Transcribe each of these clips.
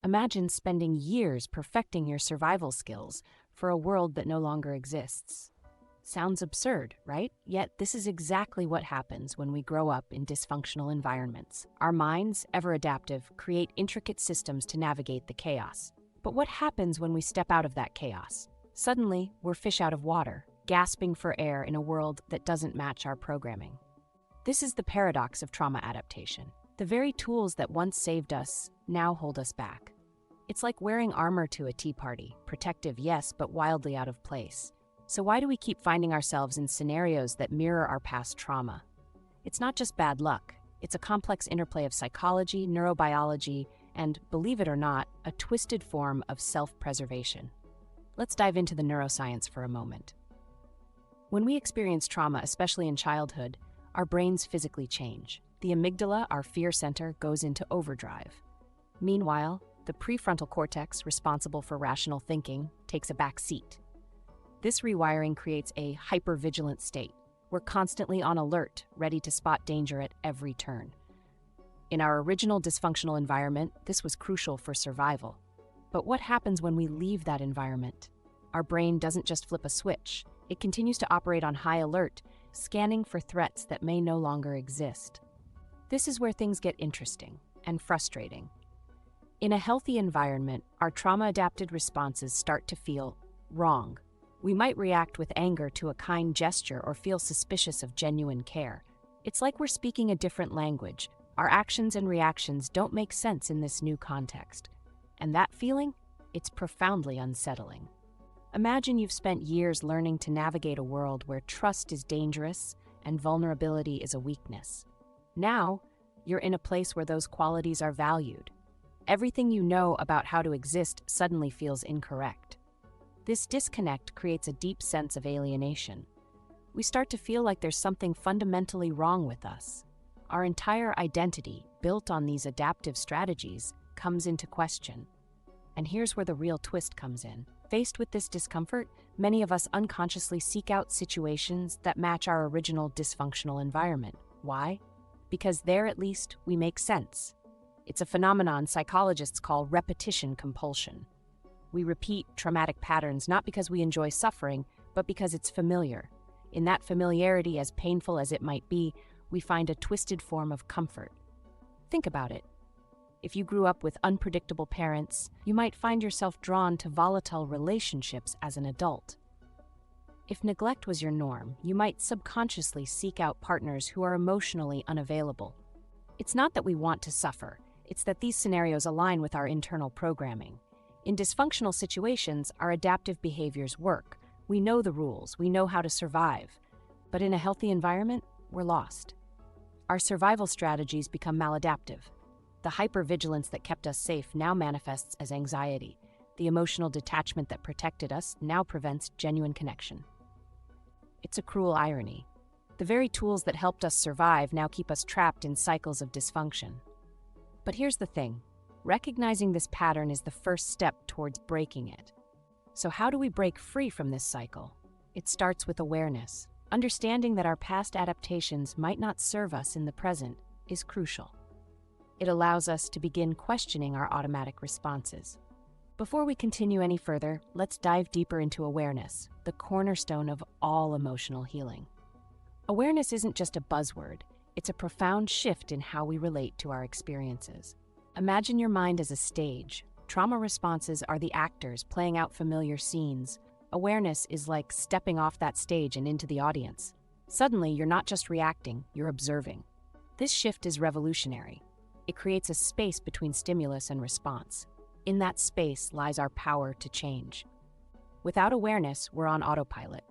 Imagine spending years perfecting your survival skills for a world that no longer exists. Sounds absurd, right? Yet this is exactly what happens when we grow up in dysfunctional environments. Our minds, ever adaptive, create intricate systems to navigate the chaos. But what happens when we step out of that chaos? Suddenly, we're fish out of water, gasping for air in a world that doesn't match our programming. This is the paradox of trauma adaptation. The very tools that once saved us now hold us back. It's like wearing armor to a tea party, protective, yes, but wildly out of place. So why do we keep finding ourselves in scenarios that mirror our past trauma? It's not just bad luck. It's a complex interplay of psychology, neurobiology, and, believe it or not, a twisted form of self-preservation. Let's dive into the neuroscience for a moment. When we experience trauma, especially in childhood, our brains physically change. The amygdala, our fear center, goes into overdrive. Meanwhile, the prefrontal cortex, responsible for rational thinking, takes a back seat. This rewiring creates a hypervigilant state. We're constantly on alert, ready to spot danger at every turn. In our original dysfunctional environment, this was crucial for survival. But what happens when we leave that environment? Our brain doesn't just flip a switch. It continues to operate on high alert, scanning for threats that may no longer exist. This is where things get interesting and frustrating. In a healthy environment, our trauma-adapted responses start to feel wrong. We might react with anger to a kind gesture or feel suspicious of genuine care. It's like we're speaking a different language. Our actions and reactions don't make sense in this new context. And that feeling? It's profoundly unsettling. Imagine you've spent years learning to navigate a world where trust is dangerous and vulnerability is a weakness. Now, you're in a place where those qualities are valued. Everything you know about how to exist suddenly feels incorrect. This disconnect creates a deep sense of alienation. We start to feel like there's something fundamentally wrong with us. Our entire identity, built on these adaptive strategies, comes into question. And here's where the real twist comes in. Faced with this discomfort, many of us unconsciously seek out situations that match our original dysfunctional environment. Why? Because there, at least, we make sense. It's a phenomenon psychologists call repetition compulsion. We repeat traumatic patterns not because we enjoy suffering, but because it's familiar. In that familiarity, as painful as it might be, we find a twisted form of comfort. Think about it. If you grew up with unpredictable parents, you might find yourself drawn to volatile relationships as an adult. If neglect was your norm, you might subconsciously seek out partners who are emotionally unavailable. It's not that we want to suffer, it's that these scenarios align with our internal programming. In dysfunctional situations, our adaptive behaviors work. We know the rules, we know how to survive. But in a healthy environment, we're lost. Our survival strategies become maladaptive. The hypervigilance that kept us safe now manifests as anxiety. The emotional detachment that protected us now prevents genuine connection. It's a cruel irony. The very tools that helped us survive now keep us trapped in cycles of dysfunction. But here's the thing. Recognizing this pattern is the first step towards breaking it. So how do we break free from this cycle? It starts with awareness. Understanding that our past adaptations might not serve us in the present is crucial. It allows us to begin questioning our automatic responses. Before we continue any further, let's dive deeper into awareness, the cornerstone of all emotional healing. Awareness isn't just a buzzword, it's a profound shift in how we relate to our experiences. Imagine your mind as a stage. Trauma responses are the actors playing out familiar scenes. Awareness is like stepping off that stage and into the audience. Suddenly, you're not just reacting, you're observing. This shift is revolutionary. It creates a space between stimulus and response. In that space lies our power to change. Without awareness, we're on autopilot.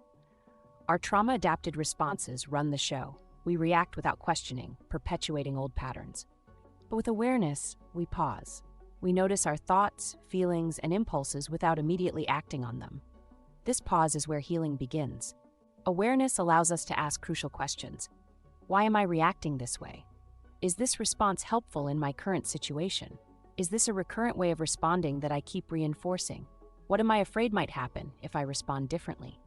Our trauma-adapted responses run the show. We react without questioning, perpetuating old patterns. But with awareness, we pause. We notice our thoughts, feelings, and impulses without immediately acting on them. This pause is where healing begins. Awareness allows us to ask crucial questions. Why am I reacting this way? Is this response helpful in my current situation? Is this a recurrent way of responding that I keep reinforcing? What am I afraid might happen if I respond differently?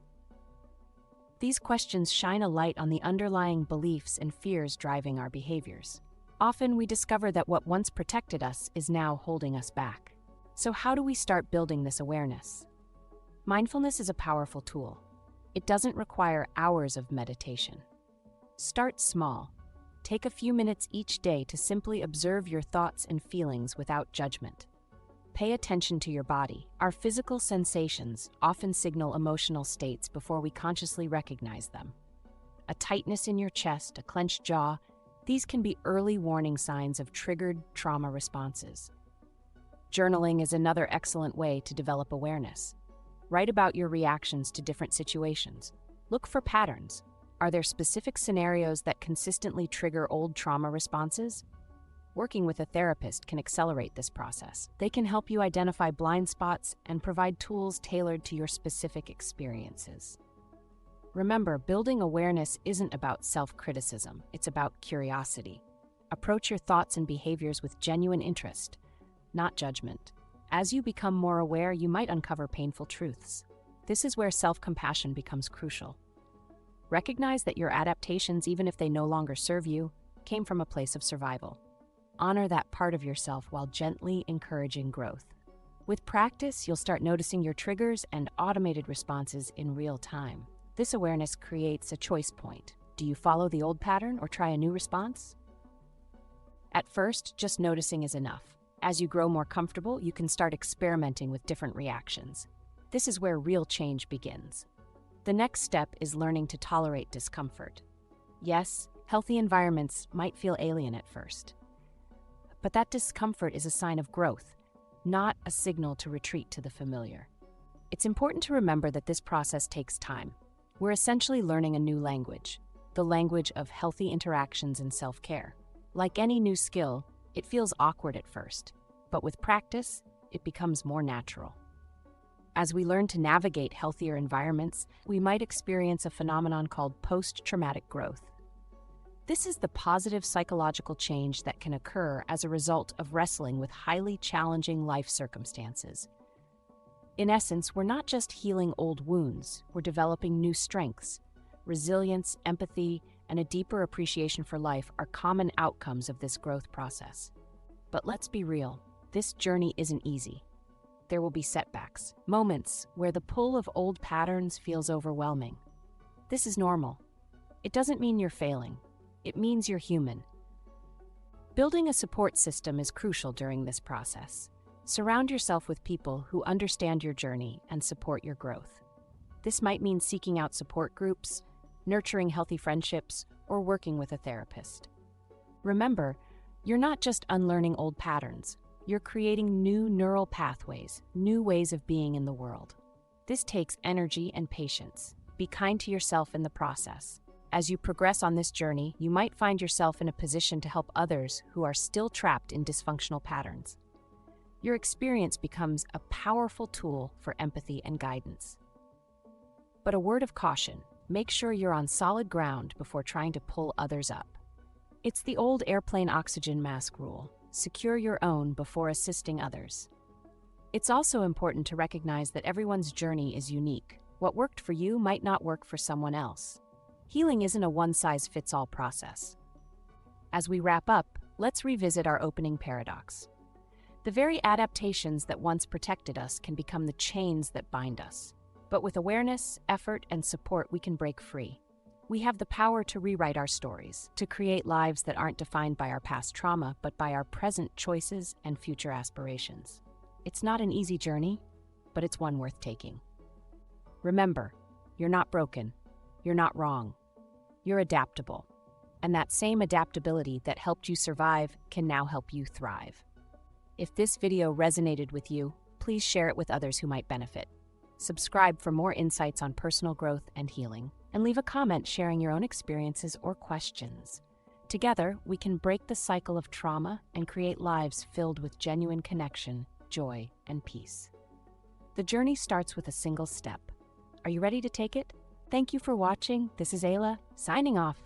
These questions shine a light on the underlying beliefs and fears driving our behaviors. Often we discover that what once protected us is now holding us back. So how do we start building this awareness? Mindfulness is a powerful tool. It doesn't require hours of meditation. Start small. Take a few minutes each day to simply observe your thoughts and feelings without judgment. Pay attention to your body. Our physical sensations often signal emotional states before we consciously recognize them. A tightness in your chest, a clenched jaw, these can be early warning signs of triggered trauma responses. Journaling is another excellent way to develop awareness. Write about your reactions to different situations. Look for patterns. Are there specific scenarios that consistently trigger old trauma responses? Working with a therapist can accelerate this process. They can help you identify blind spots and provide tools tailored to your specific experiences. Remember, building awareness isn't about self-criticism, it's about curiosity. Approach your thoughts and behaviors with genuine interest, not judgment. As you become more aware, you might uncover painful truths. This is where self-compassion becomes crucial. Recognize that your adaptations, even if they no longer serve you, came from a place of survival. Honor that part of yourself while gently encouraging growth. With practice, you'll start noticing your triggers and automated responses in real time. This awareness creates a choice point. Do you follow the old pattern or try a new response? At first, just noticing is enough. As you grow more comfortable, you can start experimenting with different reactions. This is where real change begins. The next step is learning to tolerate discomfort. Yes, healthy environments might feel alien at first. But that discomfort is a sign of growth, not a signal to retreat to the familiar. It's important to remember that this process takes time. We're essentially learning a new language, the language of healthy interactions and self-care. Like any new skill, it feels awkward at first, but with practice, it becomes more natural. As we learn to navigate healthier environments, we might experience a phenomenon called post-traumatic growth. This is the positive psychological change that can occur as a result of wrestling with highly challenging life circumstances. In essence, we're not just healing old wounds, we're developing new strengths. Resilience, empathy, and a deeper appreciation for life are common outcomes of this growth process. But let's be real, this journey isn't easy. There will be setbacks, moments where the pull of old patterns feels overwhelming. This is normal. It doesn't mean you're failing. It means you're human. Building a support system is crucial during this process. Surround yourself with people who understand your journey and support your growth. This might mean seeking out support groups, nurturing healthy friendships, or working with a therapist. Remember, you're not just unlearning old patterns. You're creating new neural pathways, new ways of being in the world. This takes energy and patience. Be kind to yourself in the process. As you progress on this journey, you might find yourself in a position to help others who are still trapped in dysfunctional patterns. Your experience becomes a powerful tool for empathy and guidance. But a word of caution, make sure you're on solid ground before trying to pull others up. It's the old airplane oxygen mask rule. Secure your own before assisting others. It's also important to recognize that everyone's journey is unique. What worked for you might not work for someone else. Healing isn't a one-size-fits-all process. As we wrap up, let's revisit our opening paradox. The very adaptations that once protected us can become the chains that bind us. But with awareness, effort, and support, we can break free. We have the power to rewrite our stories, to create lives that aren't defined by our past trauma, but by our present choices and future aspirations. It's not an easy journey, but it's one worth taking. Remember, you're not broken. You're not wrong. You're adaptable. And that same adaptability that helped you survive can now help you thrive. If this video resonated with you, please share it with others who might benefit. Subscribe for more insights on personal growth and healing, and leave a comment sharing your own experiences or questions. Together, we can break the cycle of trauma and create lives filled with genuine connection, joy, and peace. The journey starts with a single step. Are you ready to take it? Thank you for watching. This is Ayla, signing off.